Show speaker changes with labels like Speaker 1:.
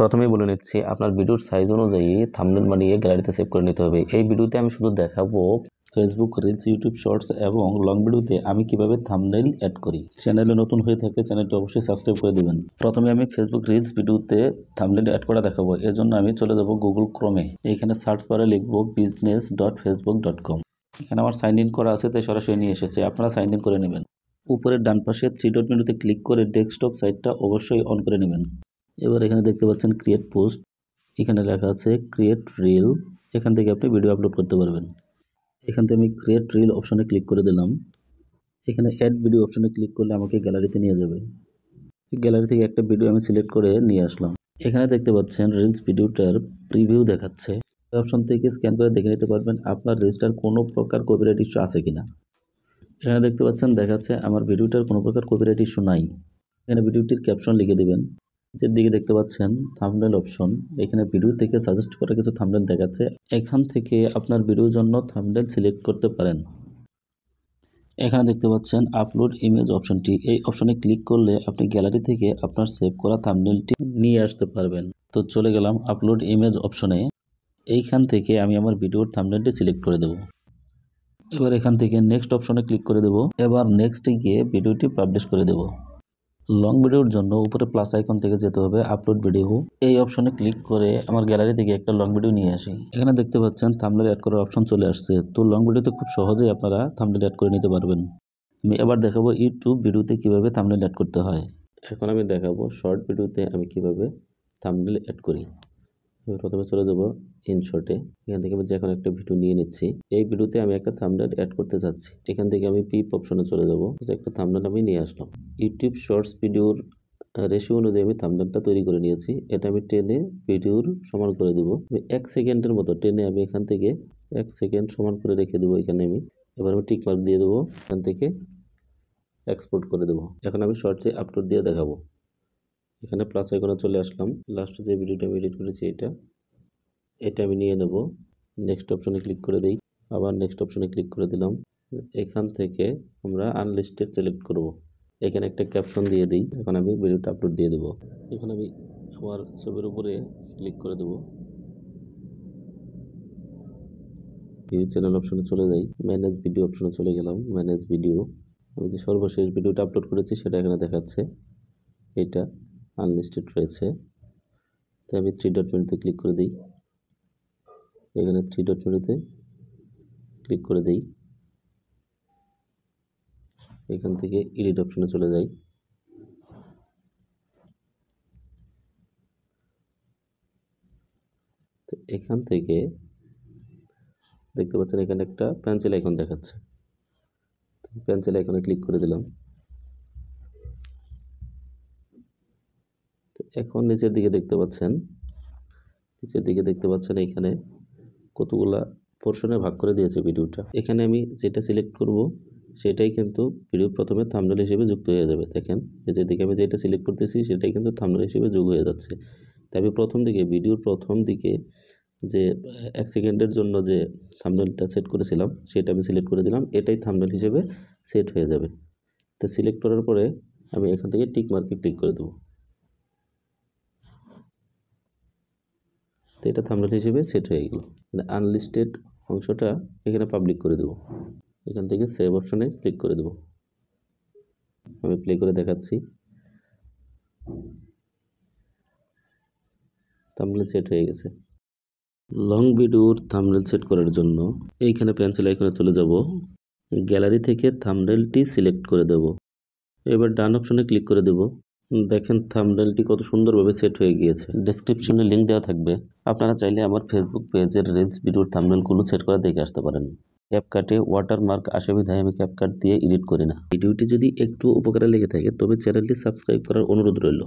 Speaker 1: প্রথমেই বলে নিচ্ছি আপনার ভিডিওর সাইজ অনুযায়ী থাম্বনেল বানিয়ে গ্যালারিতে সেভ করে নিতে হবে। এই ভিডিওতে আমি শুধু দেখাবো ফেসবুক রিলস, ইউটিউব শর্টস এবং লং ভিডিওতে আমি কিভাবে থাম্বনেল অ্যাড করি। চ্যানেলে নতুন হয়ে থাকলে চ্যানেলটি অবশ্যই সাবস্ক্রাইব করে দিবেন। প্রথমে আমি ফেসবুক রিলস ভিডিওতে থাম্বনেল অ্যাড করা দেখাবো। এর জন্য আমি চলে যাব গুগল ক্রোমে। এখানে সার্চ বারে লিখব business.facebook.com। এখানে আমার সাইন ইন করা আছে, তাই সরাসরি নিয়ে এসেছে। আপনারা সাইন ইন করে নেবেন। উপরের ডান পাশে 3 ডট মেনুতে ক্লিক করে ডেস্কটপ সাইটটা অবশ্যই অন করে নেবেন। এবার এখানে দেখতে পাচ্ছেন ক্রিয়েট পোস্ট, এখানে লেখা আছে ক্রিয়েট রিল। এখান থেকে আপনি ভিডিও আপলোড করতে পারবেন। এখান থেকে আমি ক্রিয়েট রিল অপশনে ক্লিক করে দিলাম। এখানে অ্যাড ভিডিও অপশনে ক্লিক করলে আমাকে গ্যালারিতে নিয়ে যাবে। গ্যালারি থেকে একটা ভিডিও আমি সিলেক্ট করে নিয়ে আসলাম। এখানে দেখতে পাচ্ছেন রিলস ভিডিওটার প্রিভিউ দেখাচ্ছে। এই অপশন থেকে স্ক্যান করে দেখে নিতে পারবেন আপনার রিলসটার কোনো প্রকার কপিরাইট ইস্যু আছে কিনা। এখানে দেখতে পাচ্ছেন দেখাচ্ছে আমার ভিডিওটার কোনো প্রকার কপিরাইট ইস্যু নাই। এখানে ভিডিওটির ক্যাপশন লিখে দেবেন। নিচের দিকে দেখতে পাচ্ছেন থাম্বনেল অপশন। এখানে ভিডিও থেকে সাজেস্ট করা কিছু থাম্বনেল দেখাচ্ছে। এখান থেকে আপনার ভিডিওর জন্য থাম্বনেল সিলেক্ট করতে পারেন। এখানে দেখতে পাচ্ছেন আপলোড ইমেজ অপশনটি। এই অপশনে ক্লিক করলে আপনি গ্যালারি থেকে আপনার সেভ করা থাম্বনেলটি নিয়ে আসতে পারবেন। তো চলে গেলাম আপলোড ইমেজ অপশনে। এইখান থেকে আমি আমার ভিডিওর থাম্বনেলটি সিলেক্ট করে দেব। এবার এখান থেকে নেক্সট অপশনে ক্লিক করে দেব। এবার নেক্সটে গিয়ে ভিডিওটি পাবলিশ করে দেব। লং ভিডিওর জন্য উপরে প্লাস আইকন থেকে যেতে হবে আপলোড ভিডিও। এই অপশনে ক্লিক করে আমার গ্যালারি থেকে একটা লং ভিডিও নিয়ে আসি। এখানে দেখতে পাচ্ছেন থাম্বনেল অ্যাড করার অপশন চলে আসছে। তো লং ভিডিওতে খুব সহজেই আপনারা থাম্বনেল অ্যাড করে নিতে পারবেন। আমি এবার দেখাবো ইউটিউব ভিডিওতে কিভাবে থাম্বনেল অ্যাড করতে হয়। এখন আমি দেখাবো শর্ট ভিডিওতে আমি কিভাবে থাম্বনেল অ্যাড করি। আমি প্রথমে চলে যাব ইনশর্টে। এখান থেকে আমি যে কোনো একটা ভিডিও নিয়ে নিচ্ছি। এই ভিডিওতে আমি একটা থাম্বনেল অ্যাড করতে চাচ্ছি। এখান থেকে আমি পিপ অপশনে চলে যাব। একটা থাম্বনেল আমি নিয়ে আসলাম। ইউটিউব শর্টস ভিডিওর রেশিও অনুযায়ী আমি থাম্বনেলটা তৈরি করে নিয়েছি। এটা আমি টেনে ভিডিওর সমান করে দেবো। আমি 1 সেকেন্ডের মতো টেনে আমি এখান থেকে 1 সেকেন্ড সমান করে রেখে দেবো। এখানে আমি এবার আমি টিক মার্ক দিয়ে দেবো। এখান থেকে এক্সপোর্ট করে দেবো। এখন আমি শর্টসে আপলোড দিয়ে দেখাবো। এখানে প্লাস আইকনে চলে আসলাম। লাস্টে যে ভিডিওটা আমি এডিট করেছি এটা আমি নিয়ে নেব। নেক্সট অপশনে ক্লিক করে দিই। আবার নেক্সট অপশনে ক্লিক করে দিলাম। এখান থেকে আমরা আনলিস্টেড সিলেক্ট করব। এখানে একটা ক্যাপশন দিয়ে দিই। এখন আমি ভিডিওটা আপলোড দিয়ে দেব। এখন আমি আমার ছবির উপরে ক্লিক করে দেব। ভিউ চ্যানেল অপশনে চলে যাই। ম্যানেজ ভিডিও অপশনে চলে গেলাম। Manage video. আমি যে সর্বশেষ ভিডিওটা আপলোড করেছি সেটা এখানে দেখাচ্ছে। এটা আনলিস্টেড রয়েছে। তাই আমি 3 ডট মেনুতে ক্লিক করে দিই। এখানে 3 ডট মেনুতে ক্লিক করে দিই। এখান থেকে এডিট অপশনে চলে যাই। তো এখান থেকে দেখতে পাচ্ছেন এখানে একটা পেন্সিল আইকন দেখাচ্ছে। পেন্সিল আইকনে ক্লিক করে দিলাম। তো এখন নিচের দিকে দেখতে পাচ্ছেন এখানে কতগুলা পোর্শনে ভাগ করে দিয়েছে ভিডিওটা। এখানে আমি যেটা সিলেক্ট করব সেটাই কিন্তু ভিডিও প্রথমে থাম্বনেল হিসেবে যুক্ত হয়ে যাবে। দেখেন নিচের দিকে আমি যেটা সিলেক্ট করতেছি সেটাই কিন্তু থাম্বনেল হিসেবে যোগ হয়ে যাচ্ছে। তাই আমি ভিডিওর প্রথম দিকে যে 1 সেকেন্ডের জন্য যে থাম্বনেলটা সেট করেছিলাম সেটা আমি সিলেক্ট করে দিলাম। এটাই থাম্বনেল হিসেবে সেট হয়ে যাবে। তো সিলেক্ট করার পরে আমি এখান থেকে টিক মার্কে ক্লিক করে দেবো। তো এটা থাম্বনেল হিসেবে সেট হয়ে গেল। আনলিস্টেড অংশটা এখানে পাবলিক করে দেবো। এখান থেকে সেভ অপশনে ক্লিক করে দেবো। আমি প্লে করে দেখাচ্ছি। থাম্বনেল সেট হয়ে গেছে। লং ভিডিওর থাম্বনেল সেট করার জন্য এইখানে পেন্সিল আইকনে চলে যাব। গ্যালারি থেকে থাম্বনেলটি সিলেক্ট করে দেব। এবার ডান অপশনে ক্লিক করে দেব। দেখেন থাম্বনেলটি কত সুন্দরভাবে সেট হয়ে গিয়েছে। ডেসক্রিপশনে লিঙ্ক দেওয়া থাকবে। আপনারা চাইলে আমার ফেসবুক পেজের রিলস ভিডিওর থাম্বনেলগুলো সেট করে দেখে আসতে পারেন। ক্যাপকাটে ওয়াটারমার্ক আসে বিধায় আমি ক্যাপকাট দিয়ে এডিট করি না। ভিডিওটি যদি একটু উপকারে লেগে থাকে তবে চ্যানেলটি সাবস্ক্রাইব করার অনুরোধ রইল।